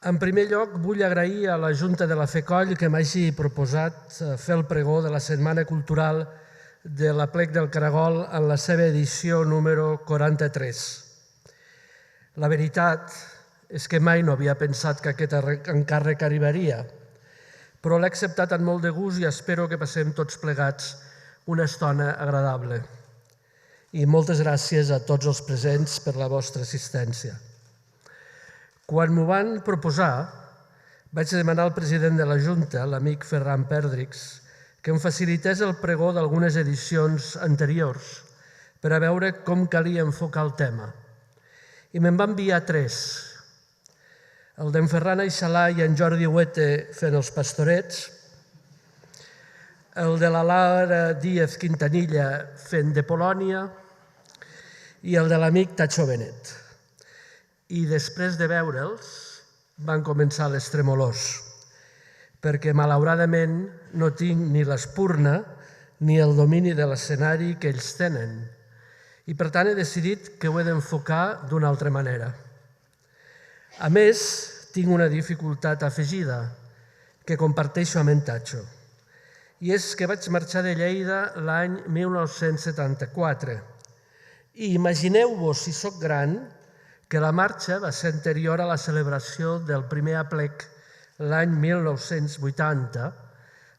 En primer lloc, vull agrair a la Junta de la FECOLL que m'hagi proposat fer el pregó de la Setmana Cultural de l'Aplec del Caragol en la seva edició número 43. La veritat és que mai no havia pensat que aquest encàrrec arribaria, però l'he acceptat amb molt de gust i espero que passem tots plegats una estona agradable. I moltes gràcies a tots els presents per la vostra assistència. Quan m'ho van proposar, vaig demanar al president de la Junta, l'amic Ferran Perdrix, que em facilités el pregó d'algunes edicions anteriors per a veure com calia enfocar el tema. I me'n va enviar 3. El d'en Ferran Aixalà i en Jordi Huete fent els pastorets, el de la Lara Díaz Quintanilla fent de Polònia i el de l'amic Tacho Benet. I després de veure'ls van començar les tremolors, perquè malauradament no tinc ni l'espurna ni el domini de l'escenari que ells tenen. I per tant he decidit que ho he d'enfocar d'una altra manera. A més, tinc una dificultat afegida que comparteixo amb en Tacho. I és que vaig marxar de Lleida l'any 1974. I imagineu-vos, si sóc gran, que la marxa va ser anterior a la celebració del primer aplec l'any 1980,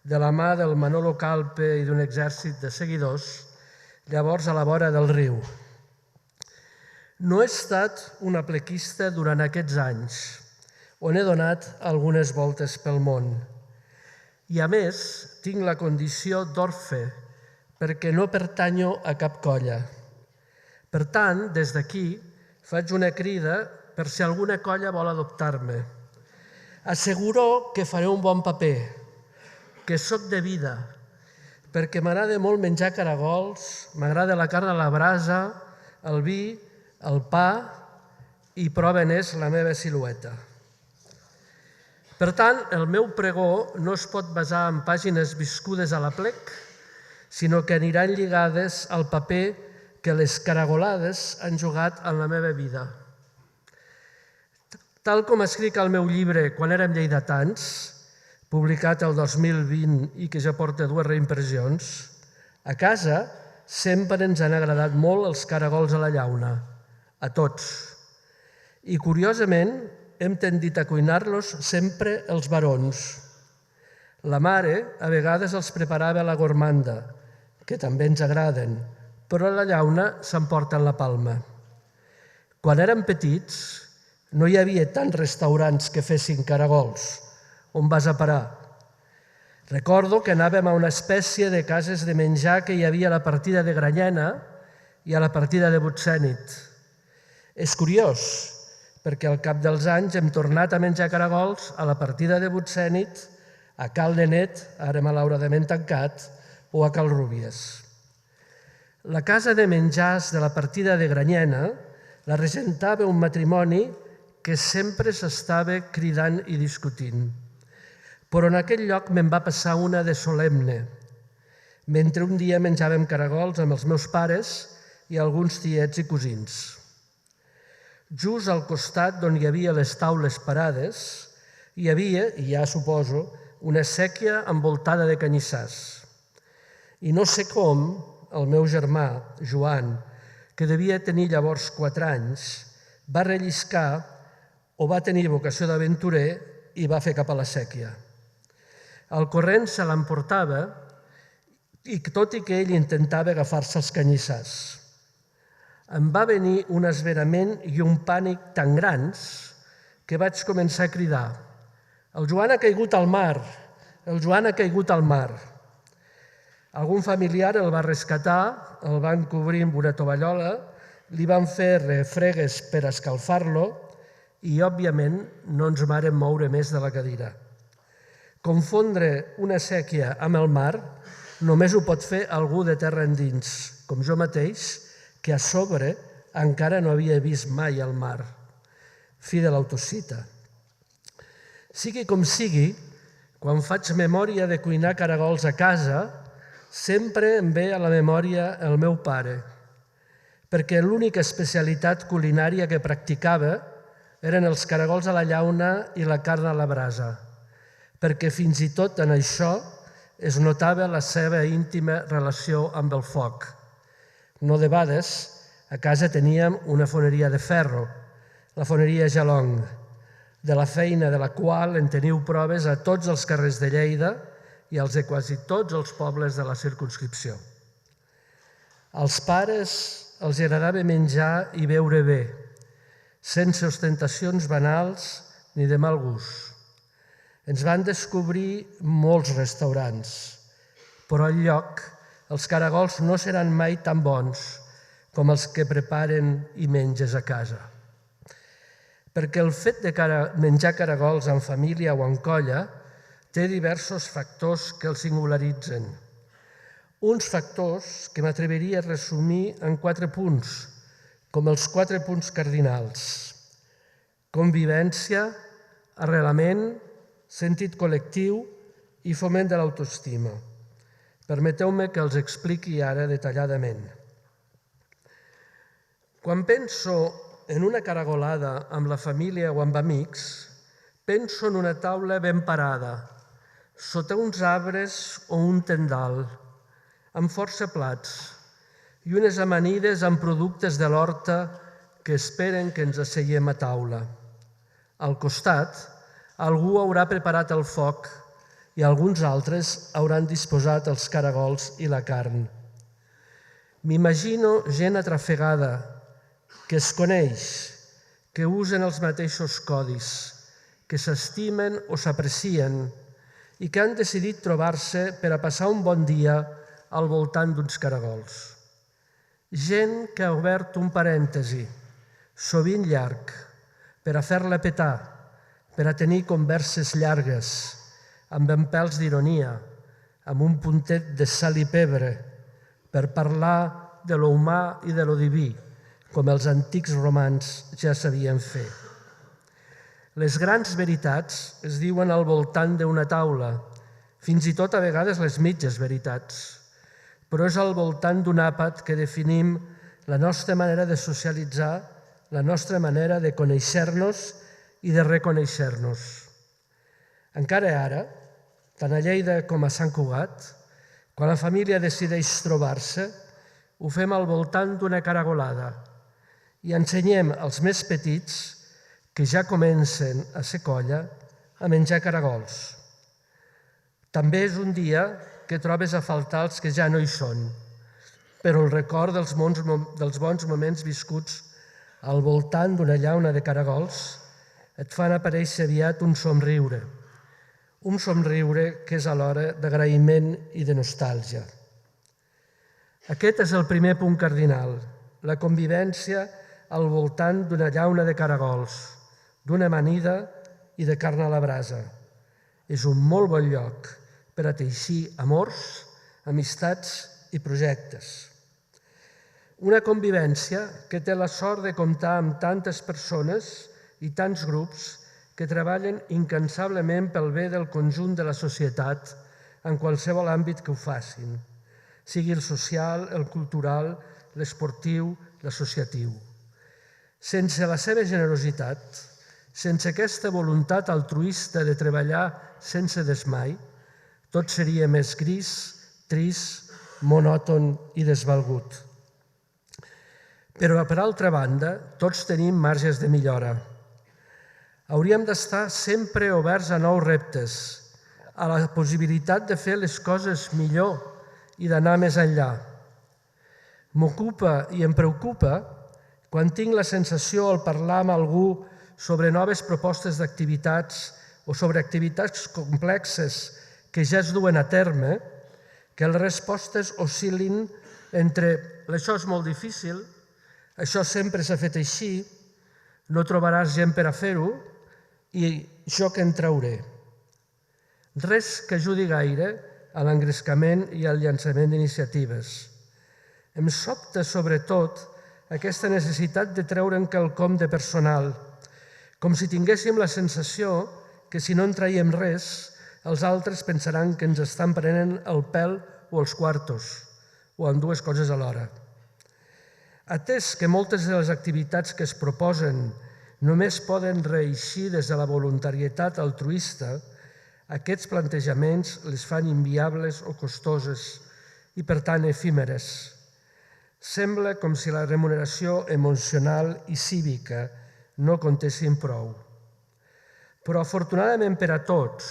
de la mà del Manolo Calpe i d'un exèrcit de seguidors, llavors a la vora del riu. No he estat un aplequista durant aquests anys, on he donat algunes voltes pel món. I a més, tinc la condició d'orfe, perquè no pertanyo a cap colla. Per tant, des d'aquí, faig una crida per si alguna colla vol adoptar-me. Asseguro que faré un bon paper, que sóc de vida, perquè m'agrada molt menjar caragols, m'agrada la carn a la brasa, el vi, el pa i prova n'és la meva silueta. Per tant, el meu pregó no es pot basar en pàgines viscudes a l'aplec, sinó que aniran lligades al paper que les caragolades han jugat en la meva vida. Tal com escric al meu llibre Quan érem lleidatans, publicat el 2020 i que ja porta 2 reimpressions, a casa sempre ens han agradat molt els caragols a la llauna, a tots. I curiosament hem tendit a cuinar-los sempre els barons. La mare a vegades els preparava a la gormanda, que també ens agraden, però a la llauna s'emporten la palma. Quan érem petits, no hi havia tants restaurants que fessin caragols. On vas a parar? Recordo que anàvem a una espècie de cases de menjar que hi havia a la partida de Granyena i a la partida de Butsènit. És curiós, perquè al cap dels anys hem tornat a menjar caragols a la partida de Butsènit, a Cal Nenet, ara malauradament tancat, o a Cal Rúbies. La casa de menjars de la partida de Granyena la regentava un matrimoni que sempre s'estava cridant i discutint. Però en aquell lloc me'n va passar una de solemne, mentre un dia menjàvem caragols amb els meus pares i alguns tiets i cosins. Just al costat d'on hi havia les taules parades, hi havia, i ja suposo, una séquia envoltada de canyissars. I no sé com, el meu germà, Joan, que devia tenir llavors 4 anys, va relliscar o va tenir vocació d'aventurer i va fer cap a la séquia. El corrent se l'emportava i tot i que ell intentava agafar-se els canyissars. Em va venir un esverament i un pànic tan grans que vaig començar a cridar: «El Joan ha caigut al mar! El Joan ha caigut al mar!» Algun familiar el va rescatar, el van cobrir amb una tovallola, li van fer refregues per escalfar-lo i, òbviament, no ens vàrem moure més de la cadira. Confondre una séquia amb el mar només ho pot fer algú de terra endins, com jo mateix, que a sobre encara no havia vist mai el mar. Fi de l'autocita. Sigui com sigui, quan faig memòria de cuinar caragols a casa, sempre em ve a la memòria el meu pare, perquè l'única especialitat culinària que practicava eren els caragols a la llauna i la carn a la brasa, perquè fins i tot en això es notava la seva íntima relació amb el foc. No debades, a casa teníem una foneria de ferro, la foneria Jalong, de la feina de la qual en teniu proves a tots els carrers de Lleida i als de quasi tots els pobles de la circumscripció. Als pares els agradava menjar i beure bé, sense ostentacions banals ni de mal gust. Ens van descobrir molts restaurants, però al lloc els caragols no seran mai tan bons com els que preparen i menges a casa. Perquè el fet de menjar caragols en família o en colla té diversos factors que els singularitzen. Uns factors que m'atreviria a resumir en 4 punts, com els 4 punts cardinals: convivència, arrelament, sentit col·lectiu i foment de l'autoestima. Permeteu-me que els expliqui ara detalladament. Quan penso en una caragolada amb la família o amb amics, penso en una taula ben parada, sota uns arbres o un tendal, amb força plats i unes amanides amb productes de l'horta que esperen que ens asseiem a taula. Al costat, algú haurà preparat el foc i alguns altres hauran disposat els caragols i la carn. M'imagino gent atrafegada, que es coneix, que usen els mateixos codis, que s'estimen o s'aprecien i que han decidit trobar-se per a passar un bon dia al voltant d'uns caragols. Gent que ha obert un parèntesi, sovint llarg, per a fer-la petar, per a tenir converses llargues, amb empelts d'ironia, amb un puntet de sal i pebre, per parlar de lo humà i de lo diví, com els antics romans ja sabien fer. Les grans veritats es diuen al voltant d'una taula, fins i tot a vegades les mitges veritats, però és al voltant d'un àpat que definim la nostra manera de socialitzar, la nostra manera de conèixer-nos i de reconèixer-nos. Encara ara, tant a Lleida com a Sant Cugat, quan la família decideix trobar-se, ho fem al voltant d'una caragolada i ensenyem als més petits, que ja comencen a ser colla, a menjar caragols. També és un dia que trobes a faltar els que ja no hi són, però el record dels bons moments viscuts al voltant d'una llauna de caragols et fan aparèixer aviat un somriure que és alhora d'agraïment i de nostàlgia. Aquest és el primer punt cardinal, la convivència al voltant d'una llauna de caragols, d'una amanida i de carn a la brasa. És un molt bon lloc per a teixir amors, amistats i projectes. Una convivència que té la sort de comptar amb tantes persones i tants grups que treballen incansablement pel bé del conjunt de la societat en qualsevol àmbit que ho facin, sigui el social, el cultural, l'esportiu, l'associatiu. Sense la seva generositat, sense aquesta voluntat altruista de treballar sense desmai, tot seria més gris, trist, monòton i desvalgut. Però, per altra banda, tots tenim marges de millora. Hauríem d'estar sempre oberts a nous reptes, a la possibilitat de fer les coses millor i d'anar més enllà. M'ocupa i em preocupa quan tinc la sensació al parlar amb algú sobre noves propostes d'activitats o sobre activitats complexes que ja es duen a terme, que les respostes oscil·lin entre «això és molt difícil», «això sempre s'ha fet així», «no trobaràs gent per a fer-ho» i «jo que en trauré». Res que ajudi gaire a l'engrescament i al llançament d'iniciatives. Em sobta, sobretot, aquesta necessitat de treure'n quelcom de personal, com si tinguéssim la sensació que si no en traiem res, els altres pensaran que ens estan prenent el pèl o els quartos, o amb dues coses alhora. Atès que moltes de les activitats que es proposen Només poden reeixir des de la voluntarietat altruista. Aquests plantejaments les fan inviables o costoses i, per tant, efímeres. Sembla com si la remuneració emocional i cívica no comptessin prou. Però, afortunadament per a tots,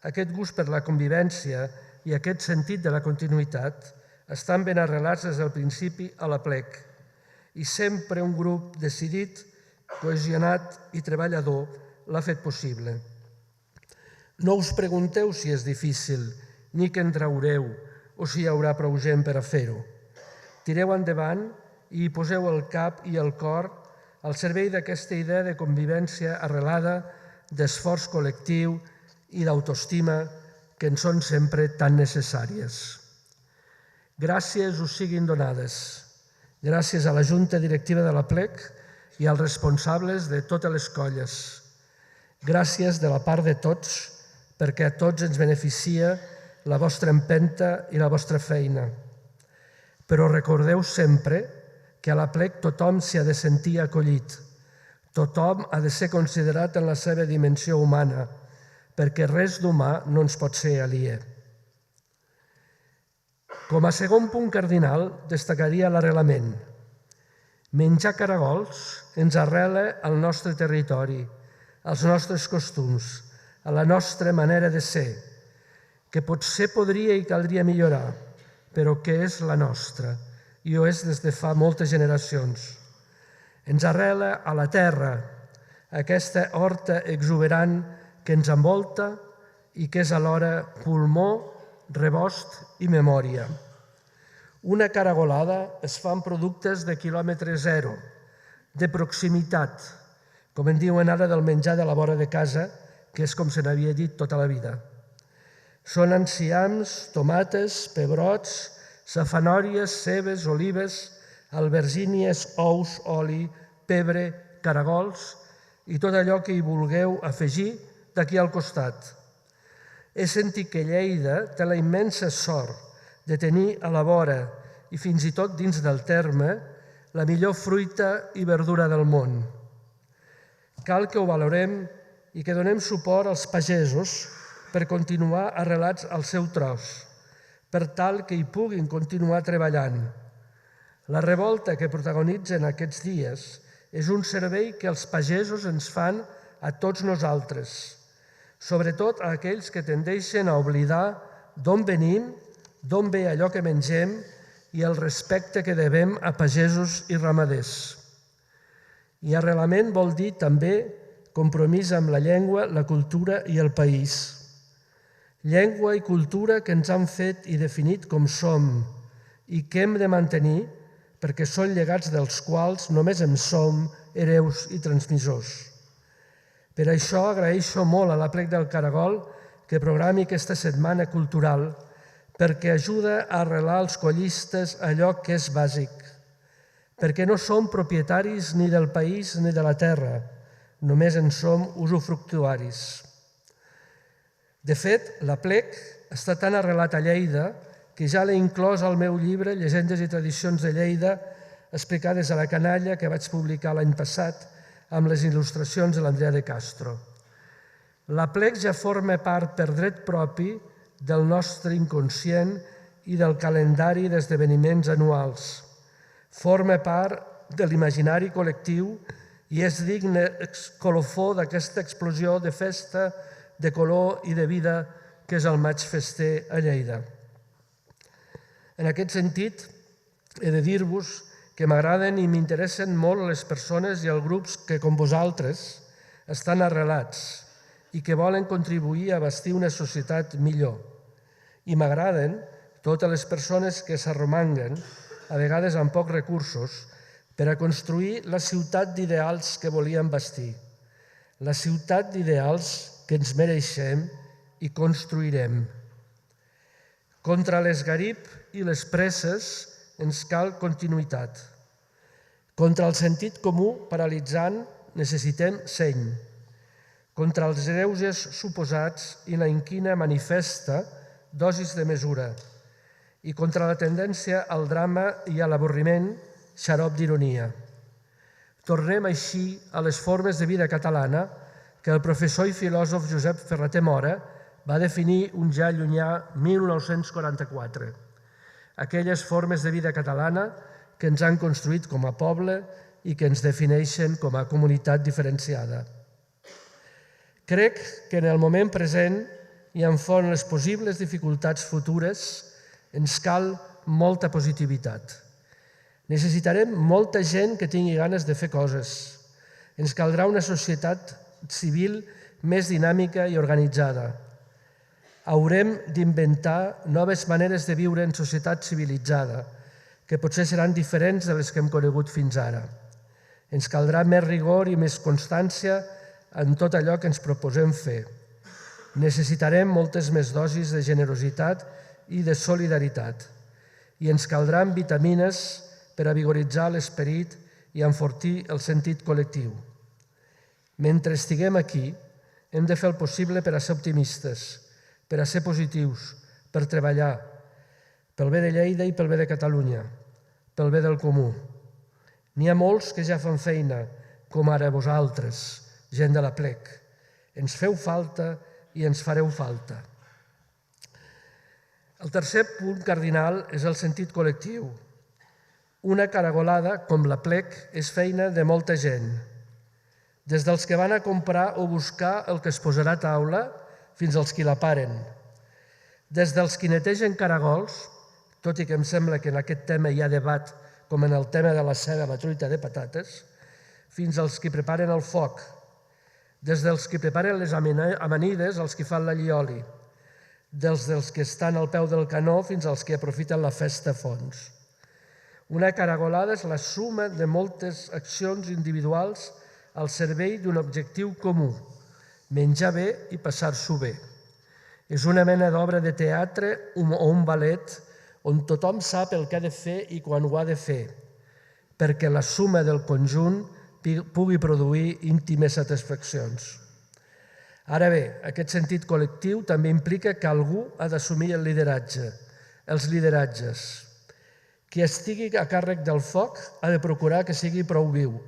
aquest gust per la convivència i aquest sentit de la continuïtat estan ben arrelats des del principi a l'Aplec, i sempre un grup decidit, cohesionat i treballador l'ha fet possible. No us pregunteu si és difícil, ni què en traureu, o si hi haurà prou gent per a fer-ho. Tireu endavant i hi poseu el cap i el cor al servei d'aquesta idea de convivència arrelada, d'esforç col·lectiu i d'autoestima que ens són sempre tan necessàries. Gràcies us siguin donades. Gràcies a la Junta Directiva de l'Aplec i als responsables de totes les colles. Gràcies de la part de tots, perquè a tots ens beneficia la vostra empenta i la vostra feina. Però recordeu sempre que a l'Aplec tothom s'hi ha de sentir acollit. Tothom ha de ser considerat en la seva dimensió humana, perquè res d'humà no ens pot ser aliè. Com a segon punt cardinal, destacaria l'arrelament. Menjar caragols ens arrela al nostre territori, als nostres costums, a la nostra manera de ser, que potser podria i caldria millorar, però que és la nostra, i ho és des de fa moltes generacions. Ens arrela a la terra, aquesta horta exuberant que ens envolta i que és alhora pulmó, rebost i memòria. Una caragolada es fa amb productes de quilòmetre zero, de proximitat, com en diuen ara del menjar de la vora de casa, que és com se n'havia dit tota la vida. Són enciams, tomates, pebrots, safanòries, cebes, olives, albergínies, ous, oli, pebre, caragols i tot allò que hi vulgueu afegir d'aquí al costat. He sentit que Lleida té la immensa sort de tenir a la vora i fins i tot dins del terme la millor fruita i verdura del món. Cal que ho valorem i que donem suport als pagesos per continuar arrelats al seu tros, per tal que hi puguin continuar treballant. La revolta que protagonitzen aquests dies és un servei que els pagesos ens fan a tots nosaltres, sobretot a aquells que tendeixen a oblidar d'on venim, d'on ve allò que mengem i el respecte que devem a pagesos i ramaders. I arrelament vol dir també compromís amb la llengua, la cultura i el país. Llengua i cultura que ens han fet i definit com som i que hem de mantenir perquè són llegats dels quals només en som hereus i transmissors. Per això agraeixo molt a l'Aplec del Caragol que programi aquesta setmana cultural perquè ajuda a arrelar als collistes allò que és bàsic, perquè no som propietaris ni del país ni de la terra, només en som usufructuaris. De fet, l'Aplec està tan arrelat a Lleida que ja l'he inclòs al meu llibre Llegendes i tradicions de Lleida, explicades a la canalla, que vaig publicar l'any passat amb les il·lustracions de l'Andrea de Castro. L'Aplec ja forma part per dret propi del nostre inconscient i del calendari d'esdeveniments anuals. Forma part de l'imaginari col·lectiu i és digne colofó d'aquesta explosió de festa, de color i de vida que és el maig fester a Lleida. En aquest sentit, he de dir-vos que m'agraden i m'interessen molt les persones i els grups que, com vosaltres, estan arrelats i que volen contribuir a bastir una societat millor. I m'agraden totes les persones que s'arromanguen, a vegades amb pocs recursos, per a construir la ciutat d'ideals que volíem bastir, la ciutat d'ideals que ens mereixem i construirem. Contra l'esgarip i les presses ens cal continuïtat. Contra el sentit comú paralitzant necessitem seny. Contra els greuges suposats i la inquina manifesta, dosis de mesura. I contra la tendència al drama i a l'avorriment, xarop d'ironia. Tornem així a les formes de vida catalana que el professor i filòsof Josep Ferrater Mora va definir un ja llunyà 1944. Aquelles formes de vida catalana que ens han construït com a poble i que ens defineixen com a comunitat diferenciada. Crec que en el moment present i enfront les possibles dificultats futures ens cal molta positivitat. Necessitarem molta gent que tingui ganes de fer coses. Ens caldrà una societat civil més dinàmica i organitzada. Haurem d'inventar noves maneres de viure en societat civilitzada, que potser seran diferents de les que hem conegut fins ara. Ens caldrà més rigor i més constància en tot allò que ens proposem fer. Necessitarem moltes més dosis de generositat i de solidaritat. I ens caldran vitamines per a vigoritzar l'esperit i enfortir el sentit col·lectiu. Mentre estiguem aquí, hem de fer el possible per a ser optimistes, per a ser positius, per treballar, pel bé de Lleida i pel bé de Catalunya, pel bé del comú. N'hi ha molts que ja fan feina, com ara vosaltres, gent de la Plec. Ens feu falta i ens fareu falta. El tercer punt cardinal és el sentit col·lectiu. Una caragolada com la Plec és feina de molta gent, des dels que van a comprar o buscar el que es posarà a taula fins als qui la paren, des dels qui netegen caragols, tot i que em sembla que en aquest tema hi ha debat com en el tema de la ceba, la truita de patates, fins als qui preparen el foc, des dels qui preparen les amanides als qui fan l'allioli, dels que estan al peu del canó fins als que aprofiten la festa a fons. Una caragolada és la suma de moltes accions individuals al servei d'un objectiu comú, menjar bé i passar-s'ho bé. És una mena d'obra de teatre o un ballet on tothom sap el que ha de fer i quan ho ha de fer, perquè la suma del conjunt pugui produir íntimes satisfaccions. Ara bé, aquest sentit col·lectiu també implica que algú ha d'assumir el lideratge, els lideratges. Qui estigui a càrrec del foc ha de procurar que sigui prou viu.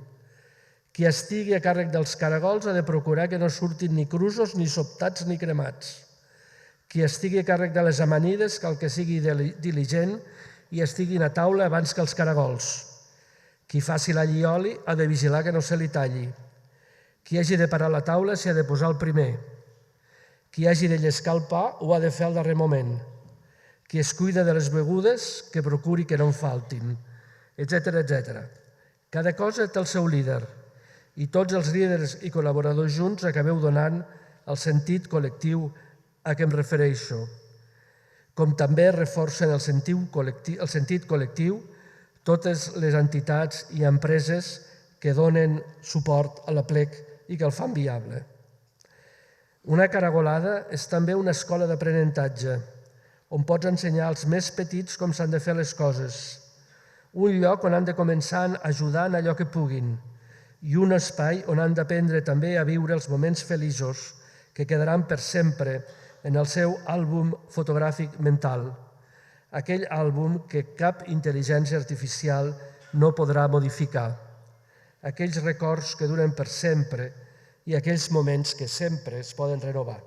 Qui estigui a càrrec dels caragols ha de procurar que no surtin ni crusos, ni sobtats, ni cremats. Qui estigui a càrrec de les amanides cal que sigui diligent i estiguin a taula abans que els caragols. Qui faci l'allioli ha de vigilar que no se li talli. Qui hagi de parar la taula s'hi ha de posar el primer. Qui hagi de llescar el pa ho ha de fer al darrer moment. Qui es cuida de les begudes, que procuri que no en faltin, etc. Cada cosa té el seu líder i tots els líders i col·laboradors junts acabeu donant el sentit col·lectiu a què em refereixo, com també reforcen el sentit col·lectiu totes les entitats i empreses que donen suport a la Plec i que el fan viable. Una caragolada és també una escola d'aprenentatge, on pots ensenyar als més petits com s'han de fer les coses, un lloc on han de començar a ajudar en allò que puguin i un espai on han d'aprendre també a viure els moments feliços que quedaran per sempre en el seu àlbum fotogràfic mental, aquell àlbum que cap intel·ligència artificial no podrà modificar, aquells records que duren per sempre i aquells moments que sempre es poden renovar.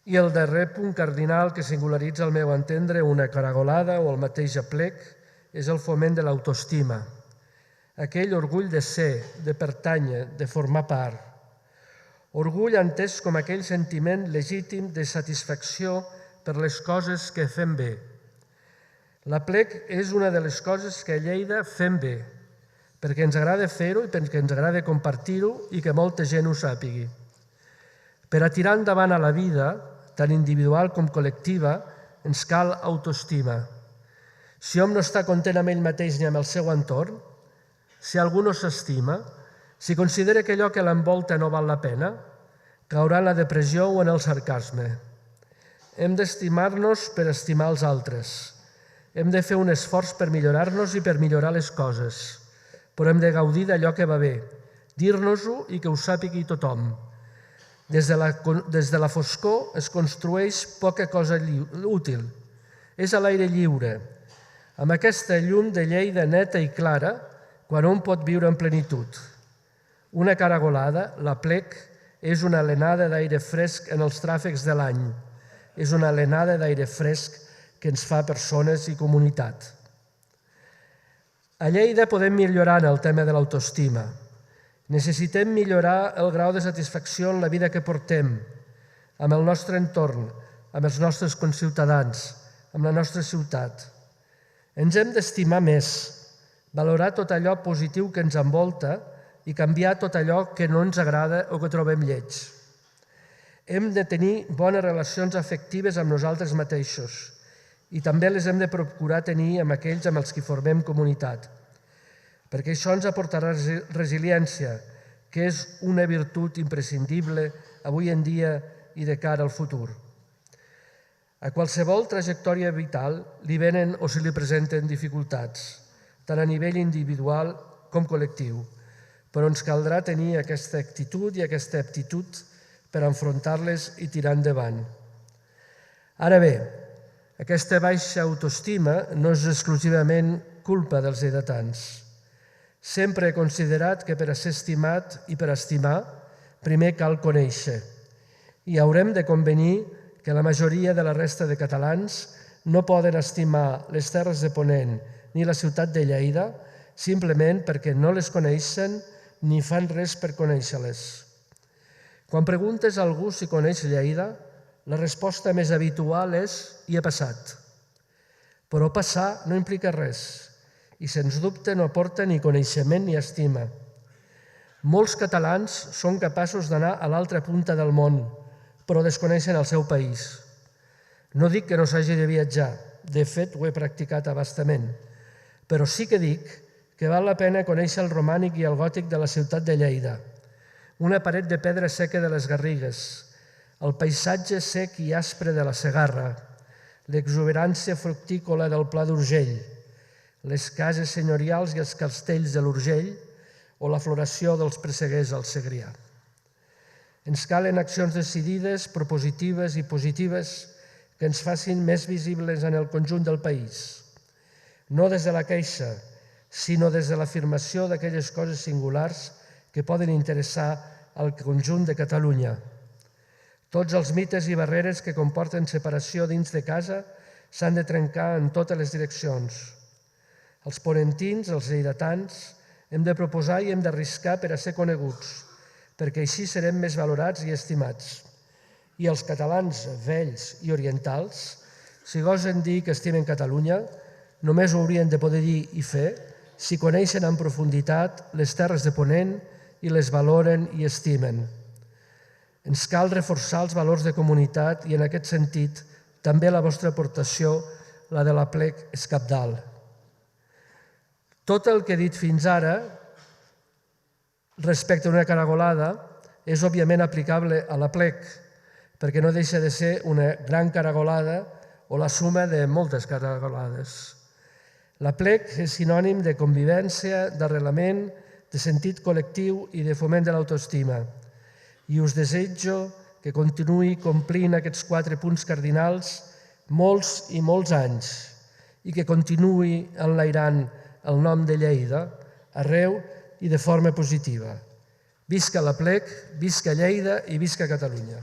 I el darrer punt cardinal que singularitza al meu entendre una caragolada o el mateix aplec és el foment de l'autoestima, aquell orgull de ser, de pertànyer, de formar part. Orgull entès com aquell sentiment legítim de satisfacció per les coses que fem bé. L'aplec és una de les coses que a Lleida fem bé, perquè ens agrada fer-ho i perquè ens agrada compartir-ho i que molta gent ho sàpigui. Per a tirar endavant a la vida, tant individual com col·lectiva, ens cal autoestima. Si hom no està content amb ell mateix ni amb el seu entorn, si algú no s'estima, si considera que allò que l'envolta no val la pena, caurà en la depressió o en el sarcasme. Hem d'estimar-nos per estimar els altres. Hem de fer un esforç per millorar-nos i per millorar les coses, però hem de gaudir d'allò que va bé, dir-nos-ho i que ho sàpigui tothom. Des de la foscor es construeix poca cosa útil. És a l'aire lliure. Amb aquesta llum de Lleida neta i clara, quan un pot viure en plenitud. Una caragolada, la plec, és una alenada d'aire fresc en els tràfics de l'any. És una alenada d'aire fresc que ens fa persones i comunitat. A Lleida podem millorar en el tema de l'autoestima. Necessitem millorar el grau de satisfacció en la vida que portem, amb el nostre entorn, amb els nostres conciutadans, amb la nostra ciutat. Ens hem d'estimar més, valorar tot allò positiu que ens envolta i canviar tot allò que no ens agrada o que trobem lleig. Hem de tenir bones relacions afectives amb nosaltres mateixos i també les hem de procurar tenir amb aquells amb els que formem comunitat, perquè això ens aportarà resiliència, que és una virtut imprescindible avui en dia i de cara al futur. A qualsevol trajectòria vital li venen o se li presenten dificultats, tant a nivell individual com col·lectiu, però ens caldrà tenir aquesta actitud i aquesta aptitud per enfrontar-les i tirar endavant. Ara bé, aquesta baixa autoestima no és exclusivament culpa dels lleidatans. Sempre he considerat que per a ser estimat i per a estimar, primer cal conèixer. I haurem de convenir que la majoria de la resta de catalans no poden estimar les Terres de Ponent ni la ciutat de Lleida simplement perquè no les coneixen ni fan res per conèixer-les. Quan preguntes a algú si coneix Lleida, la resposta més habitual és «hi he passat». Però passar no implica res i, sens dubte, no aporta ni coneixement ni estima. Molts catalans són capaços d'anar a l'altra punta del món, però desconeixen el seu país. No dic que no s'hagi de viatjar, de fet ho he practicat a bastament, però sí que dic que val la pena conèixer el romànic i el gòtic de la ciutat de Lleida, una paret de pedra seca de les Garrigues, el paisatge sec i aspre de la Segarra, l'exuberància fructícola del Pla d'Urgell, les cases senyorials i els castells de l'Urgell o la floració dels presseguers al Segrià. Ens calen accions decidides, propositives i positives que ens facin més visibles en el conjunt del país. No des de la queixa, sinó des de l'afirmació d'aquelles coses singulars que poden interessar al conjunt de Catalunya. Tots els mites i barreres que comporten separació dins de casa s'han de trencar en totes les direccions. Els ponentins, els lleidatans, hem de proposar i hem d'arriscar per a ser coneguts, perquè així serem més valorats i estimats. I els catalans vells i orientals, si gosen dir que estimen Catalunya, només ho haurien de poder dir i fer si coneixen en profunditat les Terres de Ponent i les valoren i estimen. Ens cal reforçar els valors de comunitat i, en aquest sentit, també la vostra aportació, la de la plec, és cabdal. Tot el que he dit fins ara respecte a una caragolada és òbviament aplicable a la plec, perquè no deixa de ser una gran caragolada o la suma de moltes caragolades. La plec és sinònim de convivència, d'arrelament, de sentit col·lectiu i de foment de l'autoestima. I us desitjo que continuï complint aquests 4 punts cardinals molts i molts anys i que continuï enlairant el nom de Lleida arreu i de forma positiva. Visca la plec, visca Lleida i visca Catalunya.